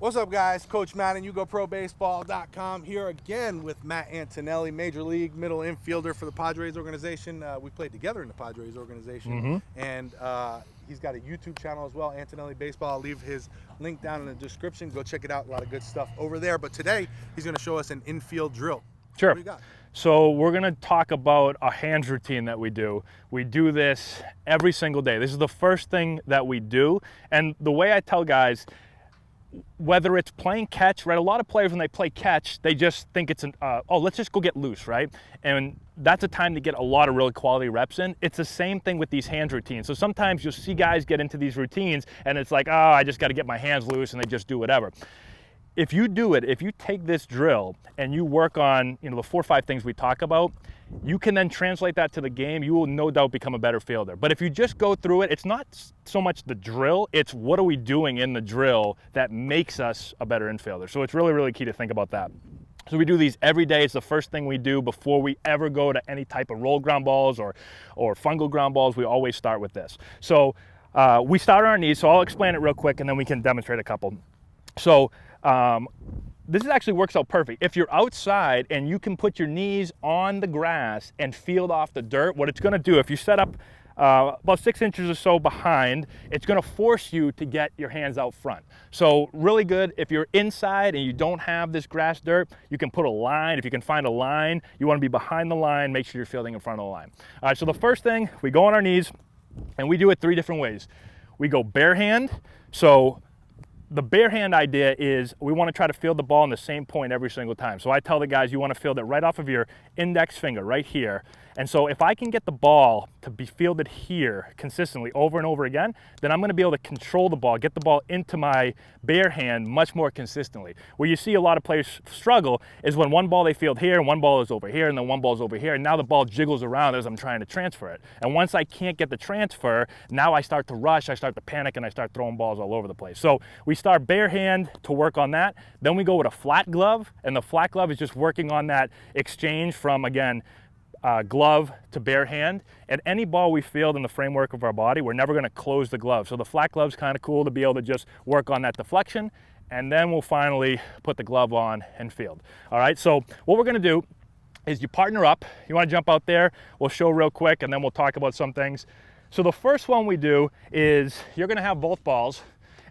What's up, guys? Coach Matt and YouGoProBaseball.com here again with Matt Antonelli, Major League middle infielder for the Padres organization. We played together in the Padres organization, and he's got a YouTube channel as well, Antonelli Baseball. I'll leave his link down in the description. Go check it out. A lot of good stuff over there. But today, he's going to show us an infield drill. Sure. What do you got? So we're going to talk about a hands routine that we do. We do this every single day. This is the first thing that we do. And the way I tell guys, whether it's playing catch, right? A lot of players, when they play catch, they just think it's oh, let's just go get loose, right? And that's a time to get a lot of really quality reps in. It's the same thing with these hands routines. So sometimes you'll see guys get into these routines and it's like, oh, I just got to get my hands loose, and they just do whatever. If you do it, if you take this drill and you work on, the 4 or 5 things we talk about, you can then translate that to the game. You will no doubt become a better fielder. But if you just go through it, it's not so much the drill, it's what are we doing in the drill that makes us a better infielder. So it's really, really key to think about that. So we do these every day. It's the first thing we do before we ever go to any type of roll ground balls or fungal ground balls. We always start with this. So we start on our knees. So I'll explain it real quick and then we can demonstrate a couple. So this actually works out perfect. If you're outside and you can put your knees on the grass and field off the dirt, what it's going to do, if you set up about 6 inches or so behind, it's going to force you to get your hands out front. So really good. If you're inside and you don't have this grass dirt, you can put a line. If you can find a line, you want to be behind the line. Make sure you're fielding in front of the line. All right, so the first thing, we go on our knees and we do it 3 different ways. We go bare hand. So the bare hand idea is we want to try to field the ball in the same point every single time. So I tell the guys you want to field it right off of your index finger, right here. And so if I can get the ball to be fielded here consistently over and over again, then I'm going to be able to control the ball, get the ball into my bare hand much more consistently. Where you see a lot of players struggle is when one ball they field here and one ball is over here and then one ball is over here, and now the ball jiggles around as I'm trying to transfer it. And once I can't get the transfer, now I start to rush, I start to panic, and I start throwing balls all over the place. So we start bare hand to work on that. Then we go with a flat glove, and the flat glove is just working on that exchange from, again, glove to bare hand. At any ball we field in the framework of our body, we're never going to close the glove. So the flat glove's kind of cool to be able to just work on that deflection, and then we'll finally put the glove on and field. All right, so what we're going to do is you partner up. You want to jump out there, we'll show real quick, and then we'll talk about some things. So the first one we do is you're going to have both balls.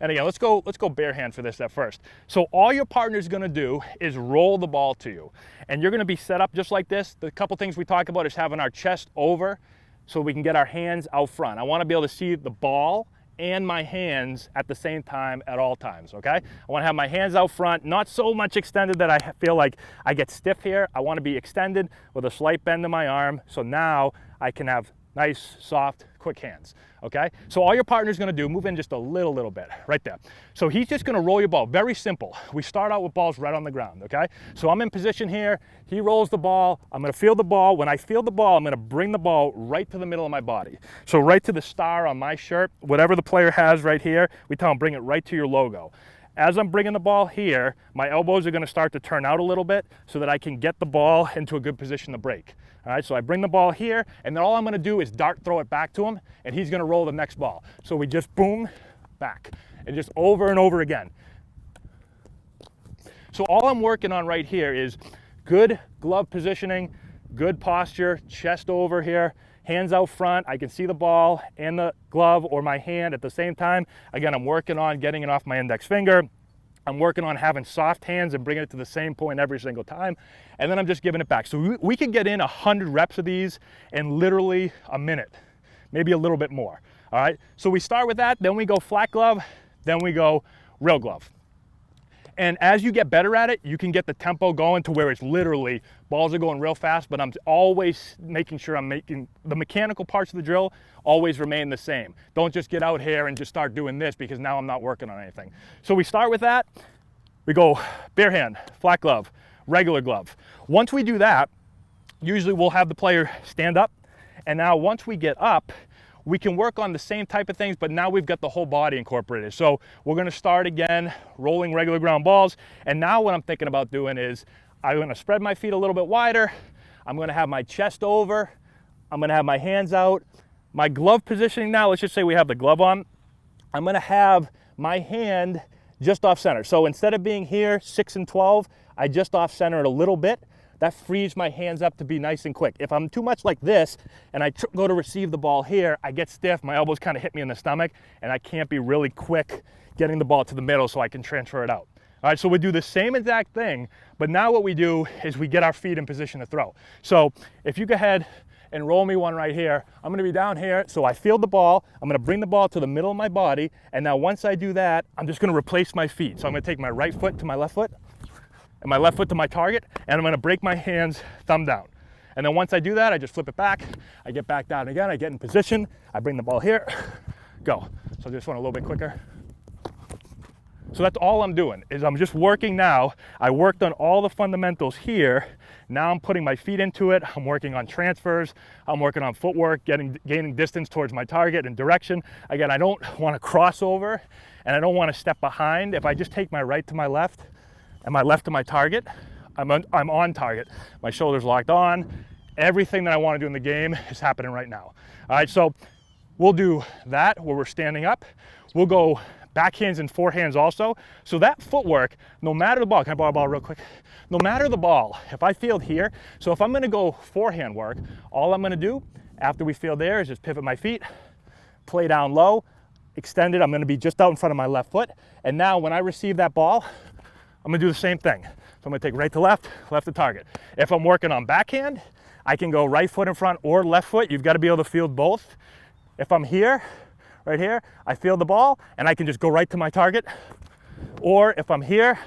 And again, let's go bare hand for this at first. So all your partner's gonna do is roll the ball to you. And you're gonna be set up just like this. The couple things we talk about is having our chest over so we can get our hands out front. I wanna be able to see the ball and my hands at the same time at all times, okay? I wanna have my hands out front, not so much extended that I feel like I get stiff here. I wanna be extended with a slight bend in my arm, so now I can have nice, soft, quick hands, okay? So all your partner's gonna do, move in just a little bit, right there. So he's just gonna roll your ball, very simple. We start out with balls right on the ground, okay? So I'm in position here, he rolls the ball, I'm gonna field the ball. When I field the ball, I'm gonna bring the ball right to the middle of my body. So right to the star on my shirt, whatever the player has right here, we tell him bring it right to your logo. As I'm bringing the ball here, my elbows are gonna start to turn out a little bit so that I can get the ball into a good position to break. All right, so I bring the ball here, and then all I'm gonna do is dart throw it back to him, and he's gonna roll the next ball. So we just boom, back, and just over and over again. So all I'm working on right here is good glove positioning, good posture, chest over here, hands out front. I can see the ball and the glove or my hand at the same time. Again, I'm working on getting it off my index finger. I'm working on having soft hands and bringing it to the same point every single time. And then I'm just giving it back. So we can get in 100 reps of these in literally a minute, maybe a little bit more. All right, so we start with that, then we go flat glove, then we go rail glove. And as you get better at it, you can get the tempo going to where it's literally, balls are going real fast, but I'm always making sure I'm making the mechanical parts of the drill always remain the same. Don't just get out here and just start doing this because now I'm not working on anything. So we start with that, we go bare hand, flat glove, regular glove. Once we do that, usually we'll have the player stand up, and now once we get up, we can work on the same type of things, but now we've got the whole body incorporated. So we're gonna start again, rolling regular ground balls. And now what I'm thinking about doing is I'm gonna spread my feet a little bit wider. I'm gonna have my chest over. I'm gonna have my hands out. My glove positioning now, let's just say we have the glove on. I'm gonna have my hand just off center. So instead of being here 6 and 12, I just off center it a little bit. That frees my hands up to be nice and quick. If I'm too much like this and I go to receive the ball here, I get stiff, my elbows kind of hit me in the stomach, and I can't be really quick getting the ball to the middle so I can transfer it out. All right, so we do the same exact thing, but now what we do is we get our feet in position to throw. So if you go ahead and roll me one right here, I'm gonna be down here, so I field the ball, I'm gonna bring the ball to the middle of my body, and now once I do that, I'm just gonna replace my feet. So I'm gonna take my right foot to my left foot, and my left foot to my target, and I'm gonna break my hands thumb down. And then once I do that, I just flip it back, I get back down again, I get in position, I bring the ball here, go. So I just went a little bit quicker. So that's all I'm doing, is I'm just working now. I worked on all the fundamentals here. Now I'm putting my feet into it. I'm working on transfers. I'm working on footwork, gaining distance towards my target and direction. Again, I don't want to cross over, and I don't want to step behind. If I just take my right to my left and my left to my target, I'm on target. My shoulder's locked on. Everything that I want to do in the game is happening right now. All right, so we'll do that where we're standing up. We'll go backhands and forehands also. So that footwork, no matter the ball, can I borrow the ball real quick? No matter the ball, if I field here, so if I'm gonna go forehand work, all I'm gonna do after we field there is just pivot my feet, play down low, extend it, I'm gonna be just out in front of my left foot. And now when I receive that ball, I'm gonna do the same thing. So I'm gonna take right to left, left to target. If I'm working on backhand, I can go right foot in front or left foot. You've gotta be able to field both. If I'm here, right here, I field the ball and I can just go right to my target. Or if I'm here,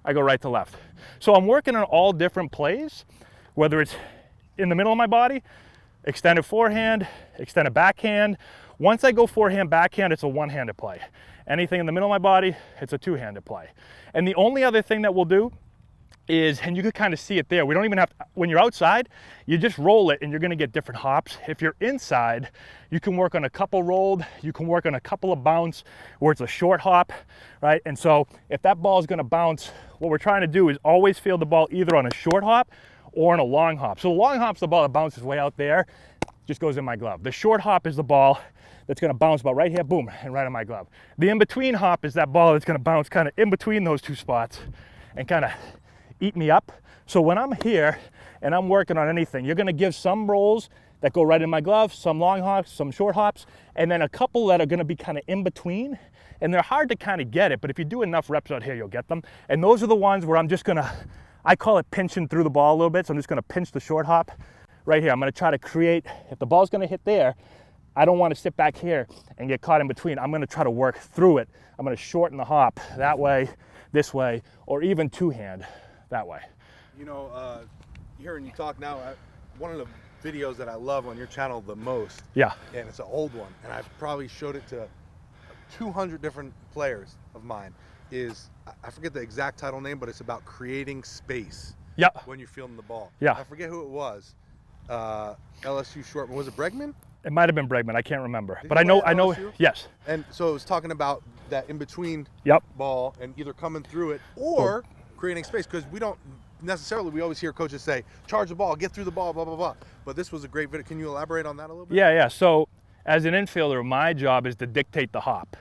I go right to left. So I'm working on all different plays, whether it's in the middle of my body, extended forehand, extended backhand. Once I go forehand, backhand, it's a one-handed play. Anything in the middle of my body, it's a two-handed play. And the only other thing that we'll do is, and you could kind of see it there, we don't even have to, when you're outside, you just roll it and you're gonna get different hops. If you're inside, you can work on a couple rolled, you can work on a couple of bounce where it's a short hop, right? And so if that ball is gonna bounce, what we're trying to do is always field the ball either on a short hop or on a long hop. So the long hop's the ball that bounces way out there, just goes in my glove. The short hop is the ball that's gonna bounce about right here, boom, and right in my glove. The in-between hop is that ball that's gonna bounce kind of in between those two spots and kind of eat me up. So when I'm here and I'm working on anything, you're gonna give some rolls that go right in my glove, some long hops, some short hops, and then a couple that are gonna be kind of in between. And they're hard to kind of get it, but if you do enough reps out here, you'll get them. And those are the ones where I'm just gonna, I call it pinching through the ball a little bit. So I'm just gonna pinch the short hop right here. I'm gonna try to create, if the ball's gonna hit there, I don't wanna sit back here and get caught in between. I'm gonna try to work through it. I'm gonna shorten the hop that way, this way, or even two-hand that way. You know, hearing you talk now, one of the videos that I love on your channel the most, Yeah. and it's an old one, and I've probably showed it to 200 different players of mine, is, I forget the exact title name, but it's about creating space. Yeah. When you're fielding the ball. Yeah. I forget who it was. LSU short, was it Bregman? It might have been Bregman, I can't remember. Did But he I know, play at LSU? yes. And so it was talking about that in-between Yep. ball and either coming through it or creating space, because we don't necessarily, we always hear coaches say, charge the ball, get through the ball, blah, blah, blah. But this was a great video. Can you elaborate on that a little bit? Yeah. So as an infielder, my job is to dictate the hop.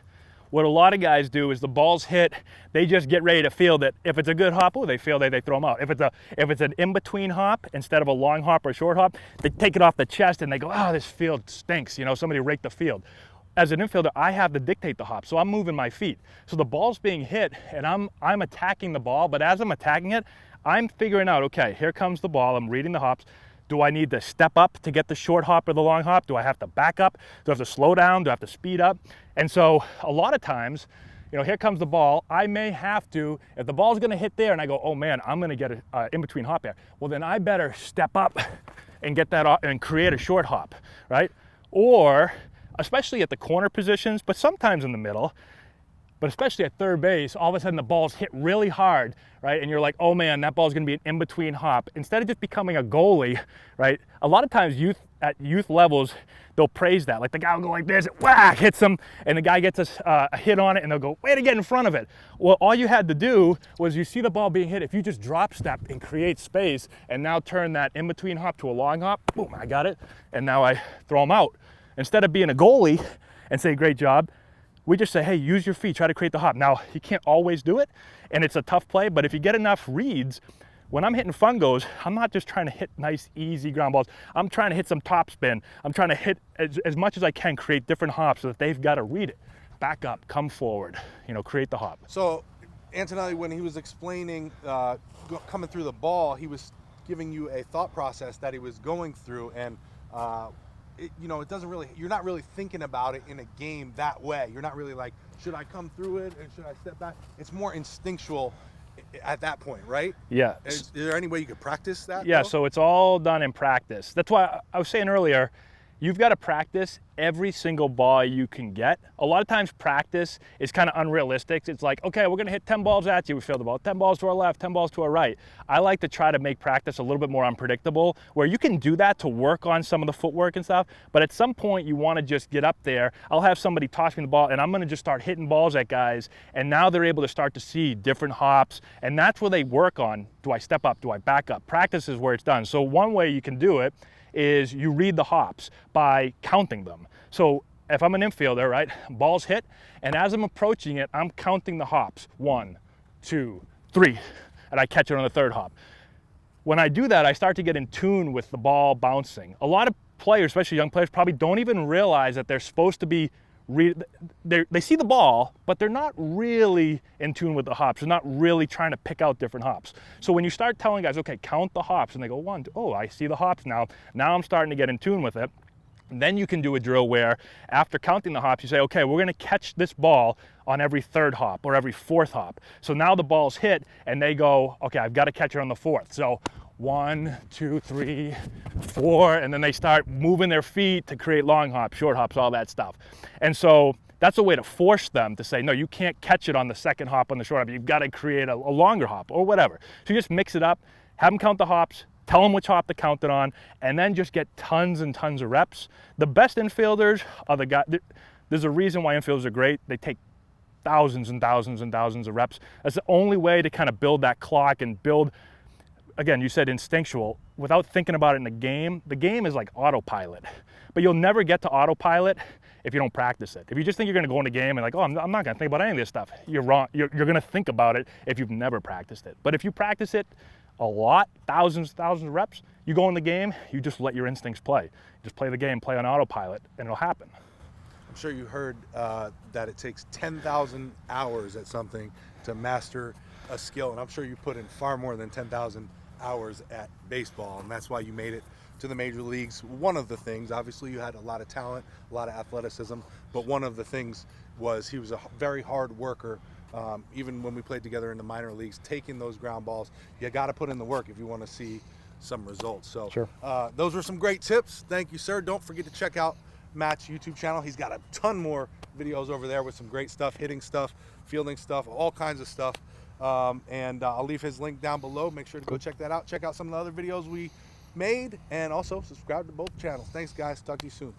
What a lot of guys do is the ball's hit, they just get ready to field it. If it's a good hop, they field it, they throw them out. If it's an in-between hop instead of a long hop or a short hop, they take it off the chest and they go, oh, this field stinks. You know, somebody raked the field. As an infielder, I have to dictate the hop, so I'm moving my feet. So the ball's being hit, and I'm attacking the ball, but as I'm attacking it, I'm figuring out, okay, here comes the ball, I'm reading the hops. Do I need to step up to get the short hop or the long hop? Do I have to back up? Do I have to slow down? Do I have to speed up? And so a lot of times, you know, here comes the ball, I may have to, if the ball's gonna hit there and I go, oh man, I'm gonna get an in-between hop there, well then I better step up and get that off and create a short hop, right? Or, especially at the corner positions, but sometimes in the middle, but especially at third base, all of a sudden the ball's hit really hard, right? And you're like, oh man, that ball's gonna be an in-between hop. Instead of just becoming a goalie, right? A lot of times at youth levels, they'll praise that. Like the guy will go like this, and whack, hits him, and the guy gets a hit on it, and they'll go, way to get in front of it. Well, all you had to do was you see the ball being hit, if you just drop step and create space, and now turn that in-between hop to a long hop, boom, I got it, and now I throw them out. Instead of being a goalie and say, great job, we just say, hey, use your feet, try to create the hop. Now, you can't always do it, and it's a tough play, but if you get enough reads, when I'm hitting fungos, I'm not just trying to hit nice, easy ground balls. I'm trying to hit some top spin. I'm trying to hit as much as I can, create different hops so that they've got to read it. Back up, come forward, create the hop. So, Antonelli, when he was explaining coming through the ball, he was giving you a thought process that he was going through, and it doesn't really, you're not really thinking about it in a game that way. You're not really like, should I come through it and should I step back? It's more instinctual at that point, right? Yeah. Is there any way you could practice that? Yeah, though? so it's all done in practice. That's why I was saying earlier, you've got to practice every single ball you can get. A lot of times practice is kind of unrealistic. It's like, okay, we're going to hit 10 balls at you. We field the ball. 10 balls to our left, 10 balls to our right. I like to try to make practice a little bit more unpredictable, where you can do that to work on some of the footwork and stuff, but at some point you want to just get up there. I'll have somebody toss me the ball, and I'm going to just start hitting balls at guys, and now they're able to start to see different hops, and that's where they work on, do I step up, do I back up? Practice is where it's done. So one way you can do it is you read the hops by counting them. So if I'm an infielder, right, ball's hit, and as I'm approaching it, I'm counting the hops. 1, 2, 3, and I catch it on the third hop. When I do that, I start to get in tune with the ball bouncing. A lot of players, especially young players, probably don't even realize that they're supposed to be they see the ball, but they're not really in tune with the hops. They're not really trying to pick out different hops. So when you start telling guys, okay, count the hops, and they go 1, 2, oh, I see the hops now. Now I'm starting to get in tune with it. And then you can do a drill where after counting the hops, you say, okay, we're gonna catch this ball on every third hop or every fourth hop. So now the ball's hit and they go, okay, I've got to catch it on the fourth. So 1, 2, 3, 4, and then they start moving their feet to create long hops, short hops, all that stuff. And so that's a way to force them to say, no, you can't catch it on the second hop on the short hop. You've got to create a longer hop or whatever. So you just mix it up, have them count the hops, tell them which hop to count it on, and then just get tons and tons of reps. The best infielders are the guys. There's a reason why infielders are great. They take thousands and thousands and thousands of reps. That's the only way to kind of build that clock and build, again, you said instinctual, without thinking about it in the game. The game is like autopilot, but you'll never get to autopilot if you don't practice it. If you just think you're going to go in a game and like, oh, I'm not going to think about any of this stuff, you're wrong. You're going to think about it if you've never practiced it. But if you practice it a lot, thousands of reps, you go in the game, you just let your instincts play. You just play the game, play on autopilot, and it'll happen. I'm sure you heard that it takes 10,000 hours at something to master a skill, and I'm sure you put in far more than 10,000 hours at baseball, and that's why you made it to the major leagues. One of the things, obviously you had a lot of talent, a lot of athleticism, but one of the things was he was a very hard worker. Even when we played together in the minor leagues, taking those ground balls, you got to put in the work if you want to see some results. So sure. Those were some great tips. Thank you, sir. Don't forget to check out Matt's YouTube channel. He's got a ton more videos over there with some great stuff, hitting stuff, fielding stuff, all kinds of stuff. And I'll leave his link down below. Make sure to go check that out. Check out some of the other videos we made, and also subscribe to both channels. Thanks, guys. Talk to you soon.